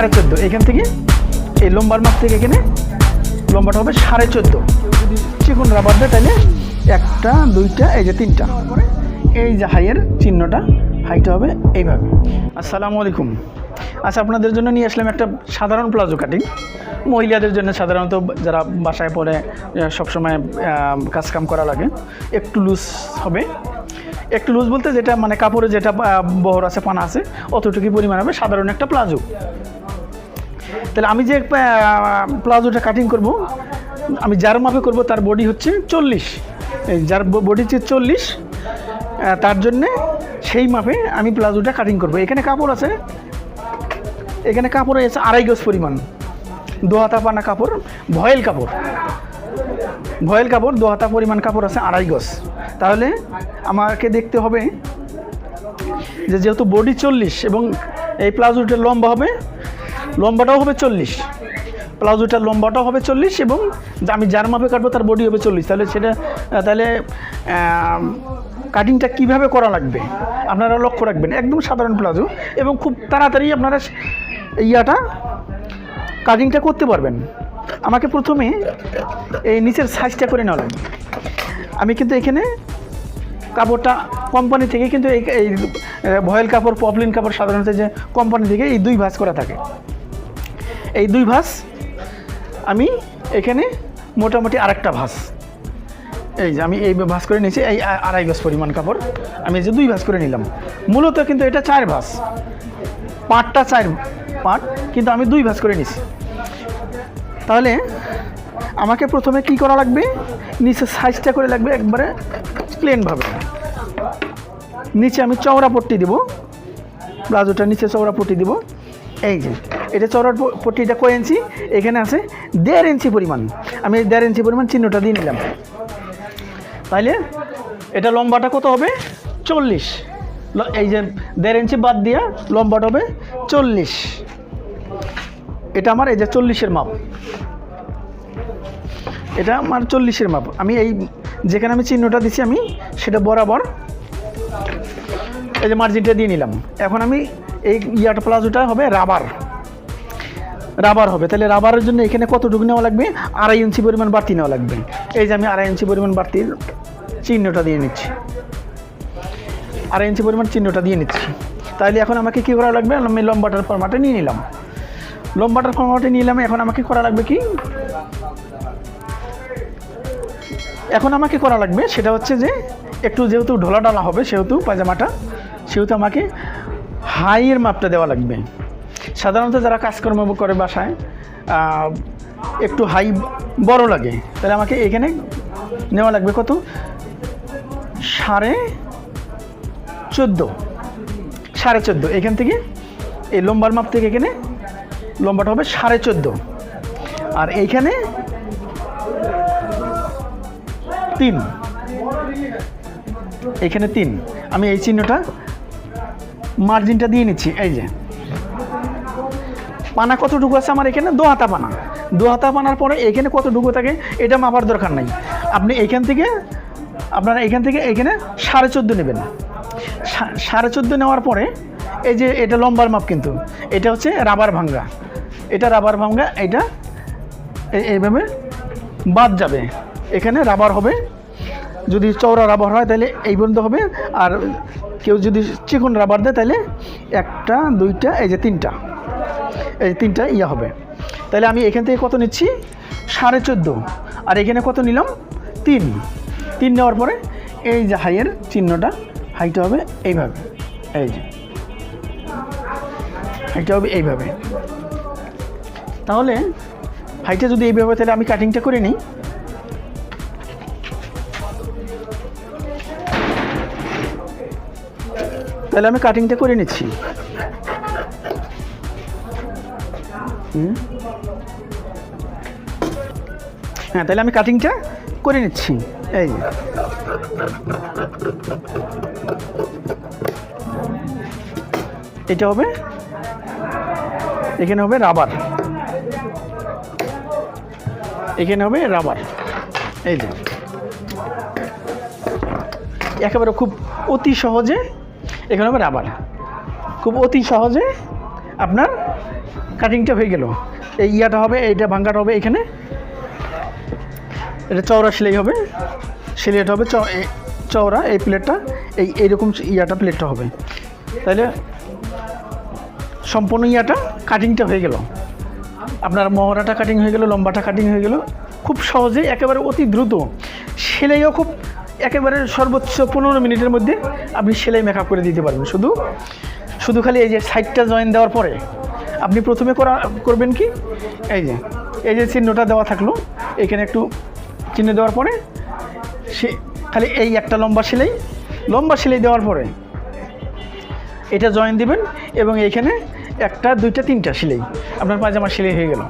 14.5, এখান থেকে এই লম্বার মাপ থেকে এখানে লম্বাটা হবে 14.5। কেউ যদি চিকন রাবার দেয় তাহলে 1টা 2টা এই যে 3টা, এই যে হাইয়ের চিহ্নটা, হাইটা হবে এইভাবে। আসসালামু আলাইকুম। আচ্ছা, আপনাদের জন্য নিয়ে আসলাম একটা সাধারণ প্লাজো কাটিং। মহিলাদের জন্য সাধারণত যারা বাসায় পরে সবসময় কাজকাম করা লাগে, একটু লুজ হবে। একটু লুজ বলতে যেটা মানে কাপড়ে যেটা বহর আছে, পানা আছে, অতটুকু পরিমাণ হবে, সাধারণ একটা প্লাজো। তাহলে আমি যে প্লাজোটা কাটিং করব, আমি যার মাপে করব তার বডি হচ্ছে 40, যার বডি হচ্ছে 40, তার জন্যে সেই মাপে আমি প্লাজোটা কাটিং করব। এখানে কাপড় আছে, এখানে কাপড় আছে 2.5 গজ পরিমাণ, 2 হাতা পানা কাপড়, ভয়েল কাপড়, ভয়েল কাপড় 2 হাতা পরিমাণ কাপড় আছে 2.5 গজ। তাহলে আমাকে দেখতে হবে যে যেহেতু বডি 40 এবং এই প্লাজোটার লম্বাটাও হবে 40, প্লাজোটার লম্বাটাও হবে 40 এবং আমি যার মাপে কাটবো তার বডি হবে 40। তাহলে কাটিংটা কিভাবে করা লাগবে আপনারা লক্ষ্য রাখবেন। একদম সাধারণ প্লাজো এবং খুব তাড়াতাড়ি আপনারা কাটিংটা করতে পারবেন। আমাকে প্রথমে এই নিচের সাইজটা করে নেওয়া লাগবে। আমি কিন্তু এখানে কাপড়টা কোম্পানি থেকে, কিন্তু এই ভয়েল কাপড়, পপলিন কাপড় সাধারণত যে কোম্পানি থেকে এই 2 ভাঁজ করা থাকে, এই 2 ভাঁজ আমি এখানে মোটামুটি আরেকটা ভাঁজ, এই যে আমি এই ভাঁজ করে নিয়েছি, এই 2.5 গজ পরিমাণ কাপড় আমি এই যে 2 ভাঁজ করে নিলাম। মূলত কিন্তু এটা 4 ভাঁজ, পাটটা 4 পাট, কিন্তু আমি 2 ভাঁজ করে নিছি। তাহলে আমাকে প্রথমে কি করা লাগবে, নিচে সাইজটা করে লাগবে একবারে প্লেনভাবে। নিচে আমি চওড়া পট্টি দেবো, প্লাজোটার নিচে চওড়া পট্টি দেবো। এই যে এটা চওড়া পট্টিটা কয় ইঞ্চি, এখানে আছে 1.5 ইঞ্চি পরিমাণ, আমি 1.5 ইঞ্চি পরিমাণ চিহ্নটা দিয়ে নিলাম। তাইলে এটা লম্বাটা কত হবে 40, এই যে 1.5 ইঞ্চি বাদ দিয়া লম্বাটা হবে 40। এটা আমার এই যে 40-এর মাপ, এটা আমার 40-এর মাপ। আমি এই যেখানে আমি চিহ্নটা দিচ্ছি আমি সেটা বরাবর এই যে মার্জিনটা দিয়ে নিলাম। এখন আমি এই প্লাজোটা হবে রাবার হবে। তাহলে রাবারের জন্য এখানে কতটুকু নেওয়া লাগবে, 2.5 ইঞ্চি পরিমাণ বাড়তি নেওয়া লাগবে। এই যে আমি 2.5 ইঞ্চি পরিমাণ বাড়তির চিহ্নটা দিয়ে নিচ্ছি, 2.5 ইঞ্চি পরিমাণ চিহ্নটা দিয়ে নিচ্ছি। তাহলে এখন আমাকে কী করা লাগবে, আমি লম্বাটার ফরম্যাটে নিয়ে নিলাম, এখন আমাকে করা লাগবে কি, এখন আমাকে করা লাগবে সেটা হচ্ছে যে একটু যেহেতু ঢোলা হবে, সেহেতু পায়জামাটা, সেহেতু আমাকে হাইয়ের মাপটা দেওয়া লাগবে। সাধারণত যারা কাজকর্ম করে বাসায় একটু হাই বড় লাগে, তাহলে আমাকে এখানে নেওয়া লাগবে কত, 14.5, এখান থেকে এই লম্বার মাপ থেকে এখানে লম্বাটা হবে 14.5, আর এইখানে 3, এখানে 3। আমি এই চিহ্নটা মার্জিনটা দিয়ে নিচ্ছি। এই যে পানা কতটুকু আছে আমার এখানে, 2 হাতা পানা, 2 হাতা পানার পরে এখানে কতটুকু থাকে এটা মাপার দরকার নাই। আপনারা এখান থেকে এখানে 14.5 নেবেন। 14.5 নেওয়ার পরে এই যে এটা লম্বার মাপ, কিন্তু এটা হচ্ছে রাবার ভাঙ্গা, এটা এইভাবে বাদ যাবে, এখানে রাবার হবে। যদি চওড়া রাবার হয় তাহলে এই পর্যন্ত হবে, আর কেউ যদি চিকন রাবার দেয় তাহলে 1টা 2টা এই যে 3টা, এই 3টা হবে। তাহলে আমি এখান থেকে কত নিচ্ছি, 14.5, আর এখানে কত নিলাম, 3 নেওয়ার পরে এই যে হাইয়ের চিহ্নটা, হাইটা হবে এইভাবে, এই যে হাইটা হবে এইভাবে। তাহলে হাইটা যদি এইভাবে, তাহলে আমি কাটিংটা করে নিই। তাহলে আমি কাটিংটা করে নিচ্ছি। হ্যাঁ, তাহলে আমি কাটিংটা করে নিচ্ছি। এই এটা হবে, এখানে হবে রাবার, এই যে একেবারে খুব অতি সহজে এখানে হবে রাবার, খুব অতি সহজে আপনার কাটিংটা হয়ে গেল। এই ইয়াটা হবে, এইটা ভাঙ্গাটা হবে এখানে, এটা চওড়া সেলাই হবে, সেলাইটা হবে চওড়া, এই প্লেটটা এইরকম ইয়াটা প্লেটটা হবে। তাহলে সম্পূর্ণ ইয়াটা কাটিংটা হয়ে গেল, আপনার মহড়াটা কাটিং হয়ে গেল, লম্বাটা কাটিং হয়ে গেল। খুব সহজে, একেবারে অতি দ্রুত, সেলাইও খুব একেবারে সর্বোচ্চ 15 মিনিটের মধ্যে আপনি সেলাই মেকআপ করে দিতে পারবেন। শুধু খালি এই যে সাইডটা জয়েন দেওয়ার পরে আপনি প্রথমে করবেন কি, এই যে চিহ্নটা দেওয়া থাকলো, এখানে একটু চিহ্ন দেওয়ার পরে সে খালি এই একটা লম্বা সেলাই দেওয়ার পরে এটা জয়েন দিবেন, এবং এইখানে 1, 2, 3 সেলাই, আপনার পায়জামার সেলাই হয়ে গেল।